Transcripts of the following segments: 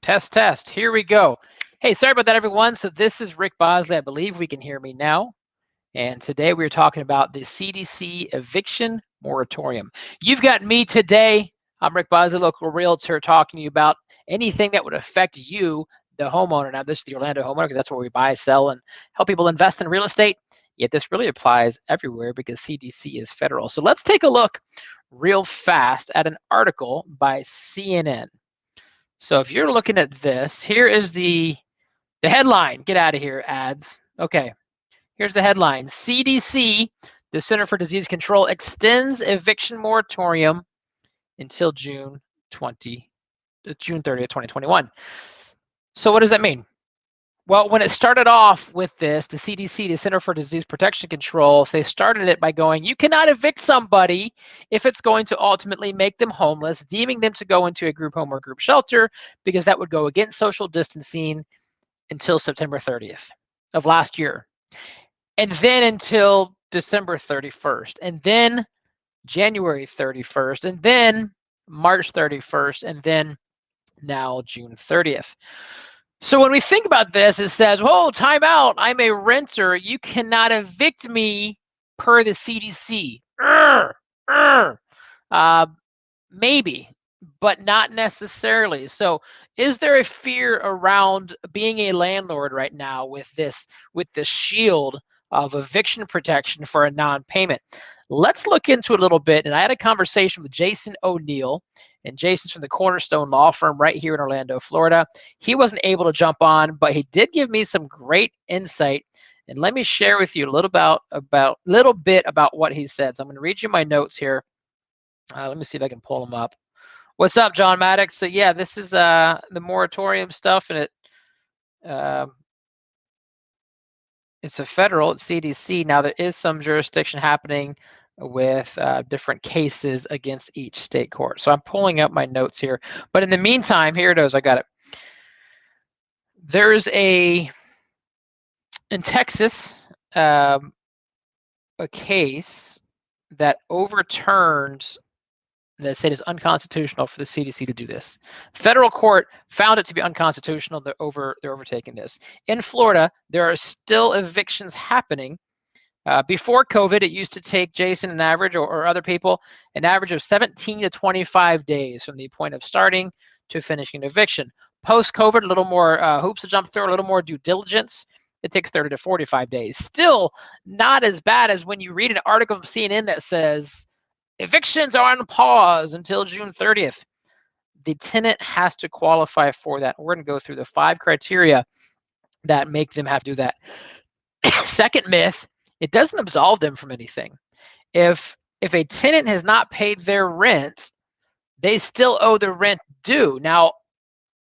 Test, test. Here we go. Hey, sorry about that, everyone. So this is Rick Bosley. I believe we can hear me now. And today we're talking about the CDC eviction moratorium. You've got me today. I'm Rick Bosley, local realtor, talking to you about anything that would affect you, the homeowner. Now, this is the Orlando homeowner because that's where we buy, sell, and help people invest in real estate. Yet this really applies everywhere because CDC is federal. So let's take a look real fast at an article by CNN. So if you're looking at this, here is the headline. Get out of here, ads. Okay, here's the headline. CDC, the Center for Disease Control, extends eviction moratorium until June 30th, 2021. So what does that mean? Well, when it started off with this, the CDC, the Center for Disease Protection Control, they started it by going, you cannot evict somebody if it's going to ultimately make them homeless, deeming them to go into a group home or group shelter, because that would go against social distancing until September 30th of last year. And then until December 31st, and then January 31st, and then March 31st, and then now June 30th. So when we think about this, it says, oh, time out. I'm a renter. You cannot evict me per the CDC. Maybe, but not necessarily. So is there a fear around being a landlord right now with the shield of eviction protection for a non-payment? Let's look into it a little bit. And I had a conversation with Jason O'Neill, and Jason's from the Cornerstone Law Firm right here in Orlando, Florida. He wasn't able to jump on, but he did give me some great insight. And let me share with you a little bit about what he said. So I'm going to read you my notes here. Let me see if I can pull them up. What's up, John Maddox? So yeah, this is the moratorium stuff, and it's a federal, it's CDC. Now there is some jurisdiction happening with different cases against each state court. So I'm pulling up my notes here. But in the meantime, here it is. I got it. There's in Texas, a case that overturns that said it's unconstitutional for the CDC to do this. Federal court found it to be unconstitutional. They're overtaking this. In Florida, there are still evictions happening. Before COVID, it used to take Jason an average, or other people, an average of 17 to 25 days from the point of starting to finishing an eviction. Post-COVID, a little more hoops to jump through, a little more due diligence. It takes 30 to 45 days. Still not as bad as when you read an article from CNN that says evictions are on pause until June 30th. The tenant has to qualify for that. We're going to go through the 5 criteria that make them have to do that. Second myth, it doesn't absolve them from anything. If a tenant has not paid their rent, they still owe the rent due. Now,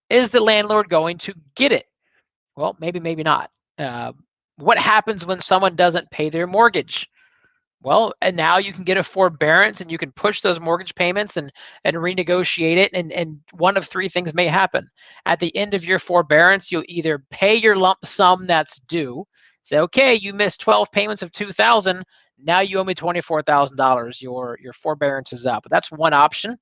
is the landlord going to get it? Well, maybe not. What happens when someone doesn't pay their mortgage? Well, and now you can get a forbearance, and you can push those mortgage payments and renegotiate it, and one of 3 things may happen. At the end of your forbearance, you'll either pay your lump sum that's due, say, okay, you missed 12 payments of $2,000, now you owe me $24,000. Your forbearance is up. That's one option.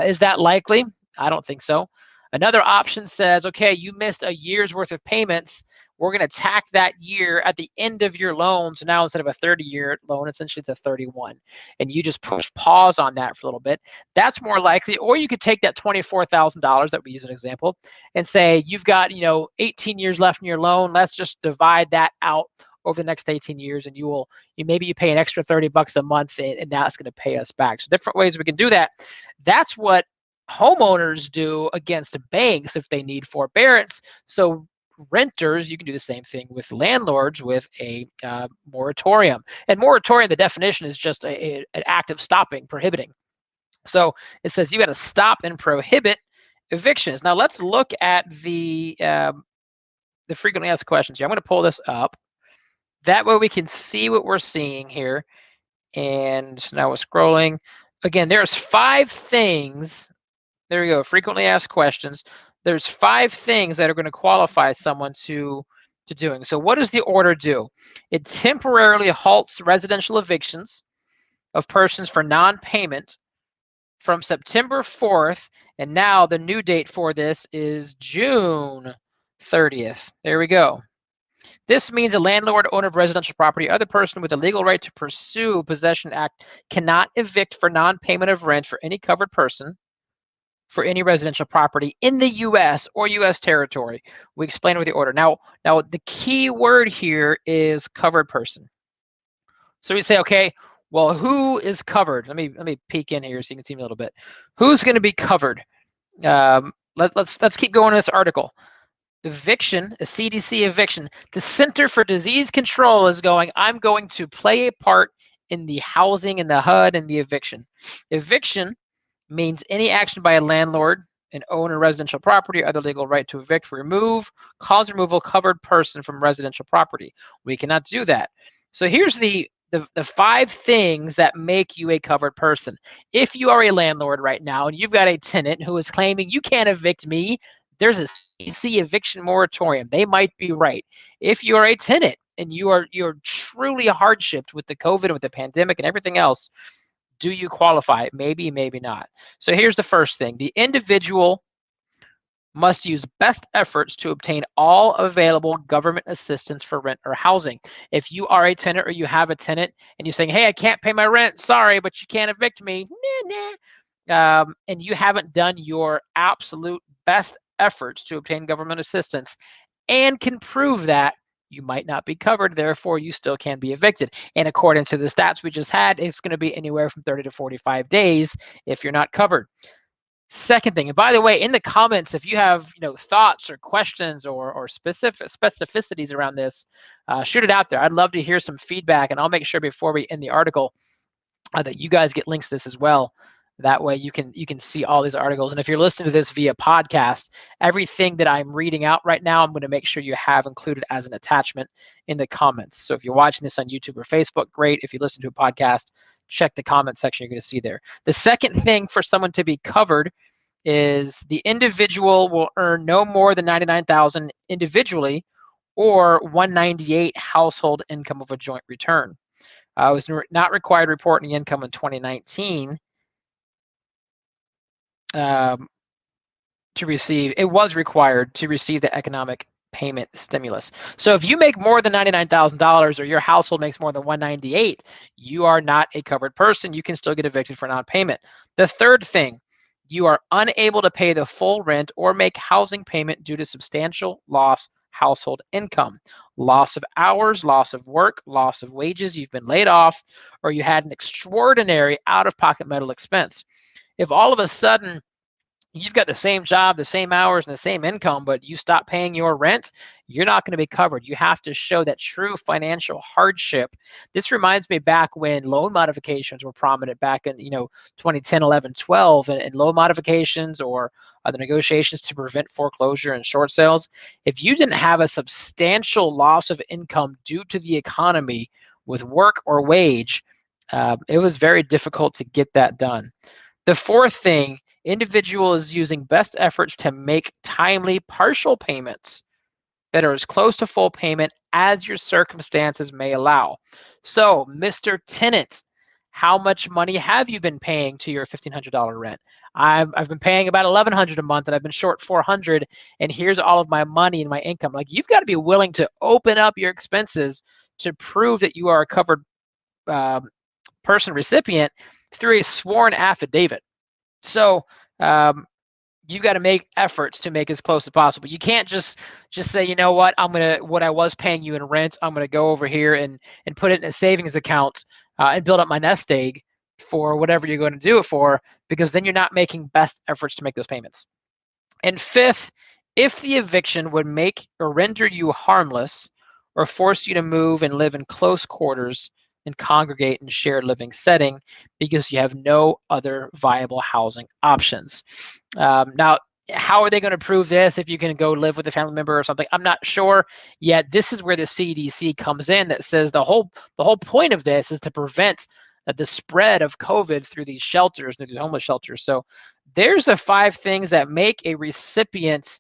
Is that likely? I don't think so. Another option says, okay, you missed a year's worth of payments. We're going to tack that year at the end of your loan. So now instead of a 30-year loan, essentially it's a 31. And you just push pause on that for a little bit. That's more likely. Or you could take that $24,000 that we use as an example and say, you've got 18 years left in your loan. Let's just divide that out over the next 18 years, and maybe you pay an extra $30 a month, and that's going to pay us back. So different ways we can do that. That's what homeowners do against banks if they need forbearance. So renters, you can do the same thing with landlords with a moratorium. And moratorium, the definition is just an act of stopping, prohibiting. So it says you got to stop and prohibit evictions. Now let's look at the frequently asked questions here. I'm going to pull this up. That way we can see what we're seeing here. And now we're scrolling. Again, there's 5 things. There we go, frequently asked questions. There's 5 things that are going to qualify someone to doing. So what does the order do? It temporarily halts residential evictions of persons for non-payment from September 4th, and now the new date for this is June 30th. There we go. This means a landlord, owner of residential property, other person with a legal right to pursue Possession Act cannot evict for non-payment of rent for any covered person for any residential property in the U.S. or U.S. territory. We explain with the order. Now, the key word here is covered person. So we say, okay, well, who is covered? Let me peek in here so you can see me a little bit. Who's going to be covered? Let's keep going in this article. Eviction, a CDC eviction. The Center for Disease Control is going, I'm going to play a part in the housing and the HUD and the eviction. Eviction means any action by a landlord, an owner of residential property, or other legal right to evict, remove, cause removal, covered person from residential property. We cannot do that. So here's the 5 things that make you a covered person. If you are a landlord right now and you've got a tenant who is claiming you can't evict me, there's a CDC eviction moratorium. They might be right. If you are a tenant and you're truly hardshiped with the COVID and with the pandemic and everything else, do you qualify? Maybe, maybe not. So here's the first thing. The individual must use best efforts to obtain all available government assistance for rent or housing. If you are a tenant or you have a tenant and you're saying, hey, I can't pay my rent, sorry, but you can't evict me, and you haven't done your absolute best efforts to obtain government assistance and can prove that, you might not be covered, therefore you still can be evicted. And according to the stats we just had, it's going to be anywhere from 30 to 45 days if you're not covered. Second thing, and by the way, in the comments, if you have thoughts or questions or specificities around this, shoot it out there. I'd love to hear some feedback, and I'll make sure before we end the article that you guys get links to this as well. That way you can see all these articles. And if you're listening to this via podcast, everything that I'm reading out right now, I'm going to make sure you have included as an attachment in the comments. So if you're watching this on YouTube or Facebook, great. If you listen to a podcast, check the comment section, you're going to see there. The second thing for someone to be covered is the individual will earn no more than $99,000 individually or $198 household income of a joint return. It was not required to report any income in 2019 to receive. It was required to receive the economic payment stimulus. So if you make more than $99,000 or your household makes more than $198,000, you are not a covered person. You can still get evicted for non-payment. The third thing, you are unable to pay the full rent or make housing payment due to substantial loss household income, loss of hours, loss of work, loss of wages, you've been laid off, or you had an extraordinary out-of-pocket medical expense. If all of a sudden you've got the same job, the same hours, and the same income, but you stop paying your rent, you're not going to be covered. You have to show that true financial hardship. This reminds me back when loan modifications were prominent back in 2010, 11, 12, and loan modifications or the negotiations to prevent foreclosure and short sales. If you didn't have a substantial loss of income due to the economy with work or wage, it was very difficult to get that done. The fourth thing, individual is using best efforts to make timely partial payments that are as close to full payment as your circumstances may allow. So, Mr. Tenant, how much money have you been paying to your $1,500 rent? I've been paying about $1,100 a month, and I've been short $400, and here's all of my money and my income. Like, you've got to be willing to open up your expenses to prove that you are a covered person recipient through a sworn affidavit. So you've got to make efforts to make as close as possible. You can't just say, you know what, what I was paying you in rent, I'm gonna go over here and put it in a savings account and build up my nest egg for whatever you're going to do it for, because then you're not making best efforts to make those payments. And fifth, if the eviction would make or render you harmless or force you to move and live in close quarters and congregate in shared living setting because you have no other viable housing options. Now, how are they going to prove this if you can go live with a family member or something? I'm not sure yet. This is where the CDC comes in, that says the whole point of this is to prevent the spread of COVID through these shelters, through these homeless shelters. So there's the 5 things that make a recipient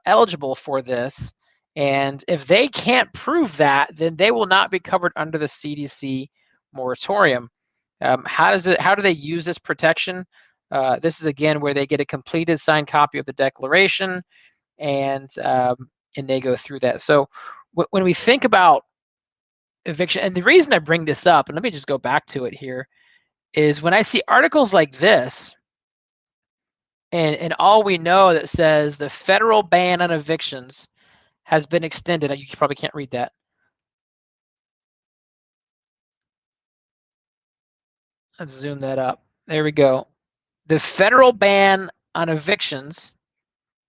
eligible for this. And if they can't prove that, then they will not be covered under the CDC moratorium. How do they use this protection? This is again where they get a completed signed copy of the declaration, and they go through that. So when we think about eviction, and the reason I bring this up, and let me just go back to it here, is when I see articles like this, and all we know that says the federal ban on evictions has been extended. You probably can't read that. Let's zoom that up. There we go. The federal ban on evictions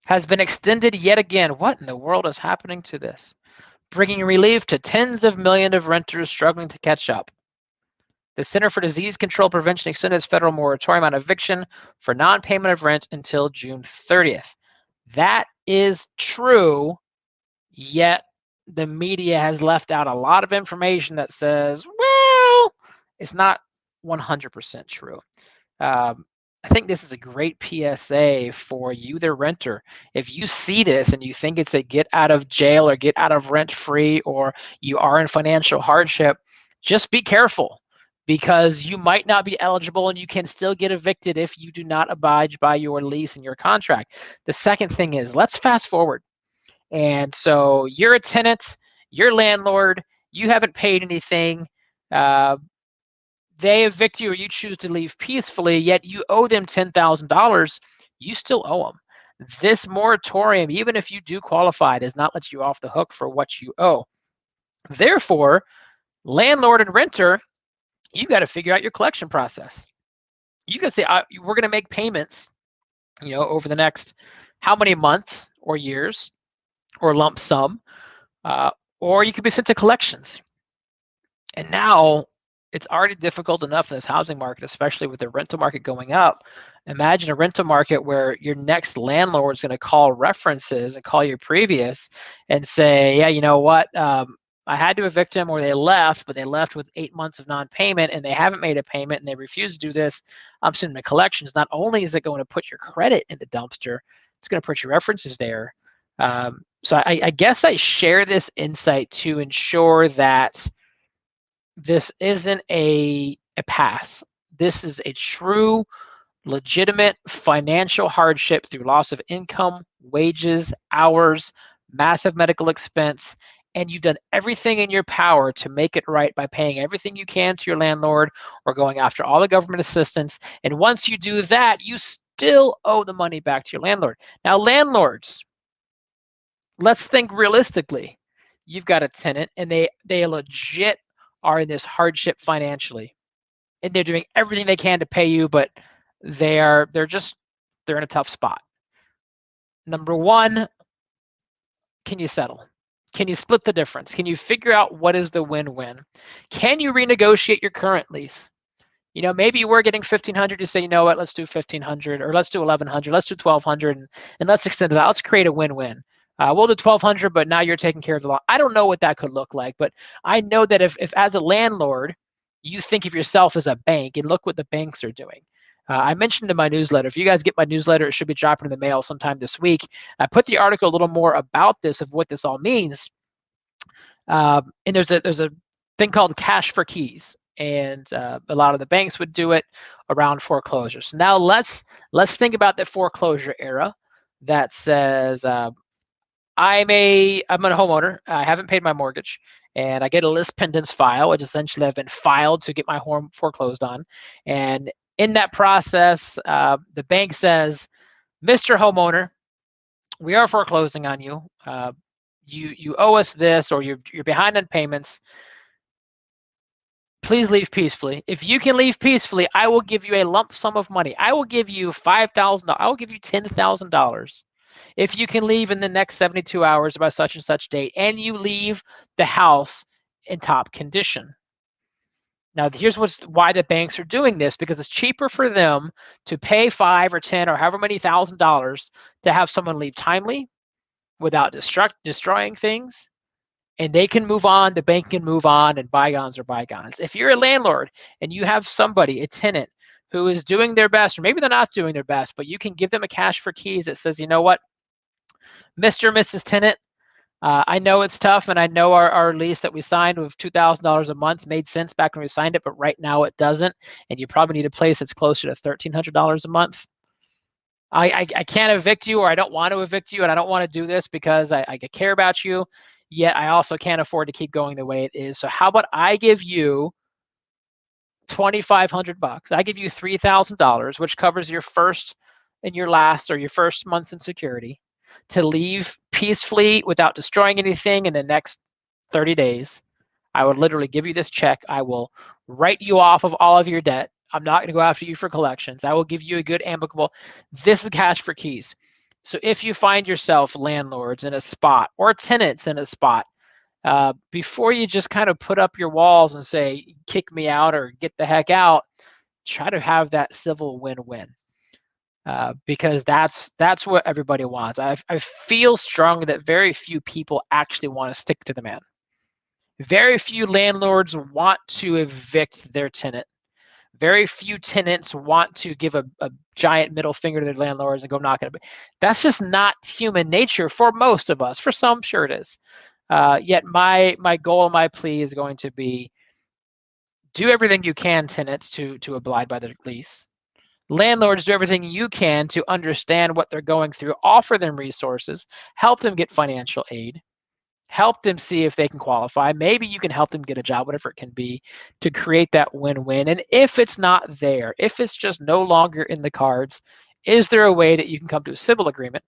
has been extended yet again. What in the world is happening to this? Bringing relief to tens of millions of renters struggling to catch up. The Center for Disease Control Prevention extended its federal moratorium on eviction for non-payment of rent until June 30th. That is true, yet the media has left out a lot of information that says, well, it's not 100% true. I think this is a great PSA for you, the renter. If you see this and you think it's a get out of jail or get out of rent free, or you are in financial hardship, just be careful, because you might not be eligible and you can still get evicted if you do not abide by your lease and your contract. The second thing is, let's fast forward. And so you're a tenant, your landlord, you haven't paid anything. They evict you or you choose to leave peacefully, yet you owe them $10,000, you still owe them. This moratorium, even if you do qualify, does not let you off the hook for what you owe. Therefore, landlord and renter, you've got to figure out your collection process. You can say, we're going to make payments, over the next how many months or years, or lump sum, or you could be sent to collections. And now it's already difficult enough in this housing market, especially with the rental market going up. Imagine a rental market where your next landlord is going to call references and call your previous and say, yeah, you know what, I had to evict them, or they left, but they left with 8 months of non-payment and they haven't made a payment and they refuse to do this. I'm sending them to collections. Not only is it going to put your credit in the dumpster, it's going to put your references there. So I guess I share this insight to ensure that this isn't a pass. This is a true, legitimate financial hardship through loss of income, wages, hours, massive medical expense, and you've done everything in your power to make it right by paying everything you can to your landlord or going after all the government assistance. And once you do that, you still owe the money back to your landlord. Now, landlords, let's think realistically. You've got a tenant and they legit are in this hardship financially, and they're doing everything they can to pay you, but they're in a tough spot. Number one, can you settle? Can you split the difference? Can you figure out what is the win-win? Can you renegotiate your current lease? Maybe you were getting $1,500. You say, you know what, let's do $1,500, or let's do $1,100, let's do $1,200, and let's extend it out. Let's create a win-win. We'll do $1,200, but now you're taking care of the law. I don't know what that could look like, but I know that if as a landlord, you think of yourself as a bank, and look what the banks are doing. I mentioned in my newsletter, if you guys get my newsletter, it should be dropping in the mail sometime this week. I put the article a little more about this, of what this all means. And there's a thing called cash for keys, and a lot of the banks would do it around foreclosure. So now let's think about the foreclosure era that says, I'm a homeowner. I haven't paid my mortgage, and I get a list pendants file, which essentially I've been filed to get my home foreclosed on. And in that process, the bank says, Mr. Homeowner, we are foreclosing on you. You owe us this, or you're behind on payments. Please leave peacefully. If you can leave peacefully, I will give you a lump sum of money. I will give you $5,000. I will give you $10,000. If you can leave in the next 72 hours by such and such date, and you leave the house in top condition. Now, here's why the banks are doing this, because it's cheaper for them to pay $5 or $10 or however many $1,000 to have someone leave timely without destroying things, and they can move on, the bank can move on, and bygones are bygones. If you're a landlord and you have somebody, a tenant, who is doing their best, or maybe they're not doing their best, but you can give them a cash for keys that says, you know what, Mr. or Mrs. Tenant, I know it's tough, and I know our lease that we signed with $2,000 a month made sense back when we signed it, but right now it doesn't, and you probably need a place that's closer to $1,300 a month. I can't evict you, or I don't want to evict you, and I don't want to do this because I care about you, yet I also can't afford to keep going the way it is. So how about I give you $2,500? I give you $3,000, which covers your first and your last, or your first months in security, to leave peacefully without destroying anything in the next 30 days. I would literally give you this check. I will write you off of all of your debt. I'm not going to go after you for collections. I will give you a good amicable. This is cash for keys. So if you find yourself landlords in a spot or tenants in a spot, before you just kind of put up your walls and say, kick me out or get the heck out, try to have that civil win-win. Because that's what everybody wants. I feel strongly that very few people actually want to stick to the man. Very few landlords want to evict their tenant. Very few tenants want to give a giant middle finger to their landlords and go knock it. That's just not human nature for most of us. For some, sure it is. Yet my goal and my plea is going to be, do everything you can, tenants, to abide by the lease. Landlords, do everything you can to understand what they're going through, offer them resources, help them get financial aid, help them see if they can qualify. Maybe you can help them get a job, whatever it can be, to create that win-win. And if it's not there, if it's just no longer in the cards, is there a way that you can come to a civil agreement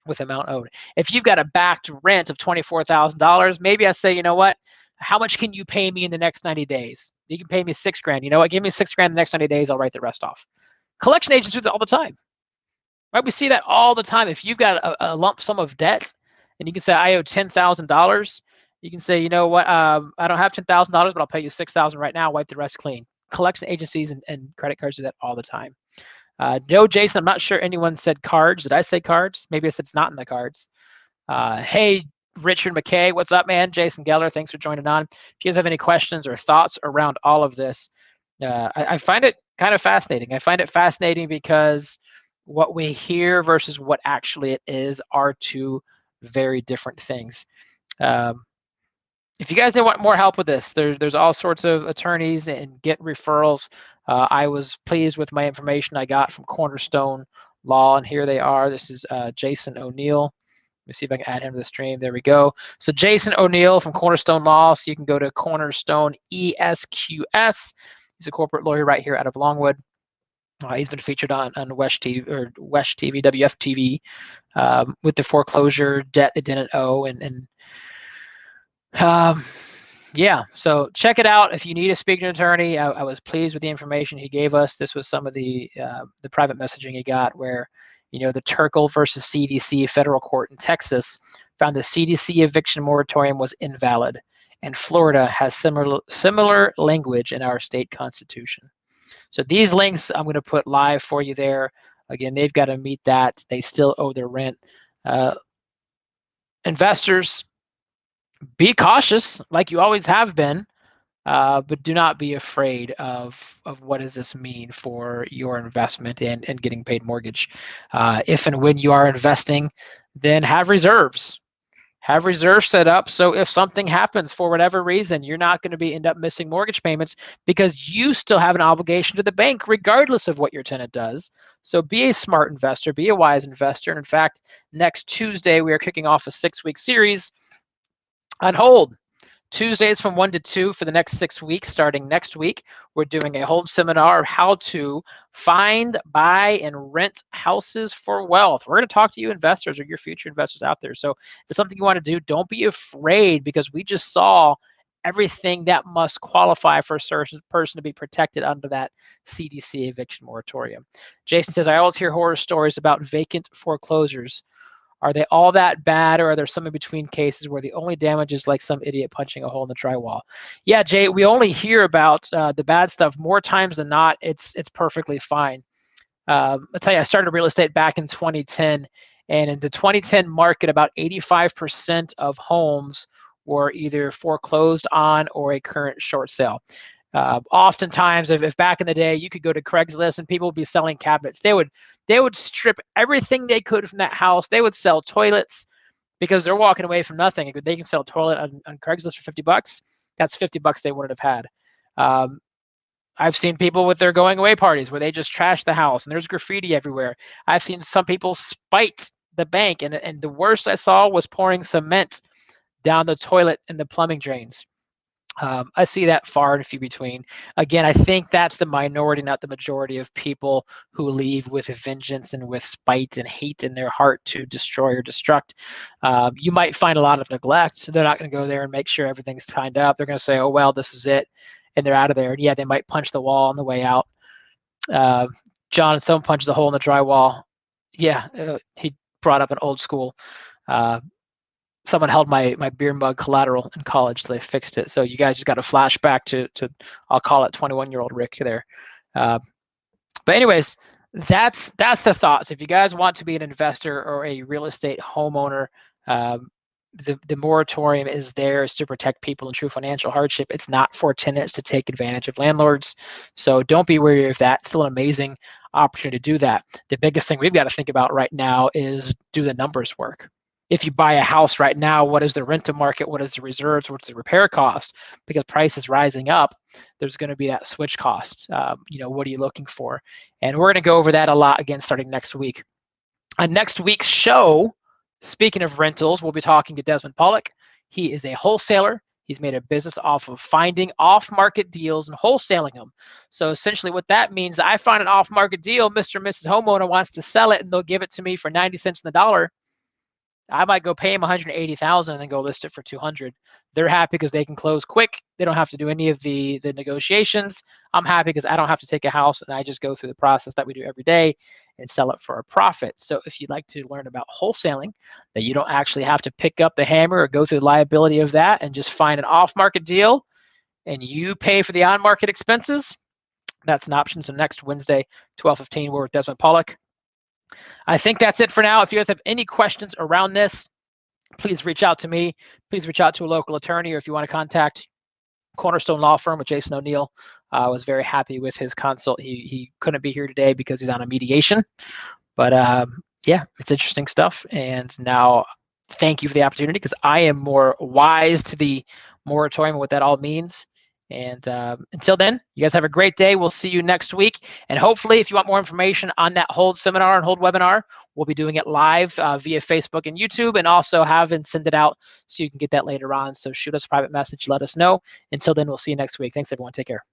with amount owed? If you've got a backed rent of $24,000, maybe I say, you know what? How much can you pay me in the next 90 days? You can pay me $6,000. You know what? Give me $6,000 in the next 90 days. I'll write the rest off. Collection agents do that all the time, right? We see that all the time. If you've got a lump sum of debt, and you can say, I owe $10,000, you can say, you know what? I don't have $10,000, but I'll pay you $6,000 right now. Wipe the rest clean. Collection agencies and credit cards do that all the time. Joe, Jason, I'm not sure anyone said cards. Did I say cards? Maybe I said it's not in the cards. Hey, Richard McKay, what's up, man? Jason Geller, thanks for joining on. If you guys have any questions or thoughts around all of this, I find it kind of fascinating. I find it fascinating because what we hear versus what actually it is are two very different things. If you guys want more help with this, there's all sorts of attorneys and get referrals. I was pleased with my information I got from Cornerstone Law, and here they are. This is Jason O'Neill. Let me see if I can add him to the stream. There we go. So Jason O'Neill from Cornerstone Law. So you can go to Cornerstone ESQS. He's a corporate lawyer right here out of Longwood. He's been featured on WESH TV or WESH TV, WFTV, with the foreclosure debt they didn't owe, and yeah. So check it out if you need a speaking attorney. I was pleased with the information he gave us. This was some of the private messaging he got, where the Turkle versus CDC federal court in Texas found the CDC eviction moratorium was invalid, and Florida has similar language in our state constitution. So these links I'm going to put live for you there. Again, they've got to meet that. They still owe their rent. Investors, be cautious like you always have been, but do not be afraid of what does this mean for your investment and getting paid mortgage. If and when you are investing, then have reserves. Have reserves set up so if something happens for whatever reason, you're not going to end up missing mortgage payments, because you still have an obligation to the bank regardless of what your tenant does. So be a smart investor, be a wise investor. And in fact, next Tuesday, we are kicking off a 6-week series on hold. Tuesdays from 1 to 2 for the next 6 weeks. Starting next week, we're doing a hold seminar of how to find, buy, and rent houses for wealth. We're going to talk to you investors or your future investors out there. So if it's something you want to do, don't be afraid, because we just saw everything that must qualify for a certain person to be protected under that CDC eviction moratorium. Jason says, I always hear horror stories about vacant foreclosures. Are they all that bad, or are there some in between cases where the only damage is like some idiot punching a hole in the drywall? Yeah, Jay, we only hear about the bad stuff. More times than not, it's perfectly fine. I'll tell you, I started real estate back in 2010, and in the 2010 market, about 85% of homes were either foreclosed on or a current short sale. Oftentimes, if back in the day, you could go to Craigslist and people would be selling cabinets. They would strip everything they could from that house. They would sell toilets, because they're walking away from nothing. They can sell a toilet on Craigslist for $50. That's $50 they wouldn't have had. I've seen people with their going away parties where they just trash the house and there's graffiti everywhere. I've seen some people spite the bank, and the worst I saw was pouring cement down the toilet and the plumbing drains. I see that far and few between. Again, I think that's the minority, not the majority of people who leave with a vengeance and with spite and hate in their heart to destroy or destruct. You might find a lot of neglect. They're not going to go there and make sure everything's tied up. They're going to say, oh, well, this is it. And they're out of there. And yeah, they might punch the wall on the way out. John, someone punches a hole in the drywall. Yeah, he brought up an old school. Someone held my beer mug collateral in college till they fixed it. So you guys just got a flashback to I'll call it 21-year-old Rick there. But anyways, that's the thoughts. If you guys want to be an investor or a real estate homeowner, the moratorium is there to protect people in true financial hardship. It's not for tenants to take advantage of landlords. So don't be wary of that. It's still an amazing opportunity to do that. The biggest thing we've got to think about right now is, do the numbers work? If you buy a house right now, what is the rental market? What is the reserves? What's the repair cost? Because price is rising up, there's going to be that switch cost. What are you looking for? And we're going to go over that a lot again starting next week. On next week's show, speaking of rentals, we'll be talking to Desmond Pollock. He is a wholesaler. He's made a business off of finding off-market deals and wholesaling them. So essentially what that means, I find an off-market deal, Mr. and Mrs. Homeowner wants to sell it, and they'll give it to me for 90 cents on the dollar. I might go pay them $180,000 and then go list it for $200,000. They're happy because they can close quick. They don't have to do any of the negotiations. I'm happy because I don't have to take a house and I just go through the process that we do every day and sell it for a profit. So if you'd like to learn about wholesaling, that you don't actually have to pick up the hammer or go through the liability of that and just find an off-market deal and you pay for the on-market expenses, that's an option. So next Wednesday, 12:15, we're with Desmond Pollock. I think that's it for now. If you guys have any questions around this, please reach out to me. Please reach out to a local attorney, or if you want to contact Cornerstone Law Firm with Jason O'Neill. I was very happy with his consult. He couldn't be here today because he's on a mediation. But yeah, it's interesting stuff. And now thank you for the opportunity, because I am more wise to the moratorium and what that all means. And until then, you guys have a great day. We'll see you next week. And hopefully, if you want more information on that Hold seminar and Hold webinar, we'll be doing it live via Facebook and YouTube, and also have and send it out so you can get that later on. So shoot us a private message, let us know. Until then, we'll see you next week. Thanks, everyone. Take care.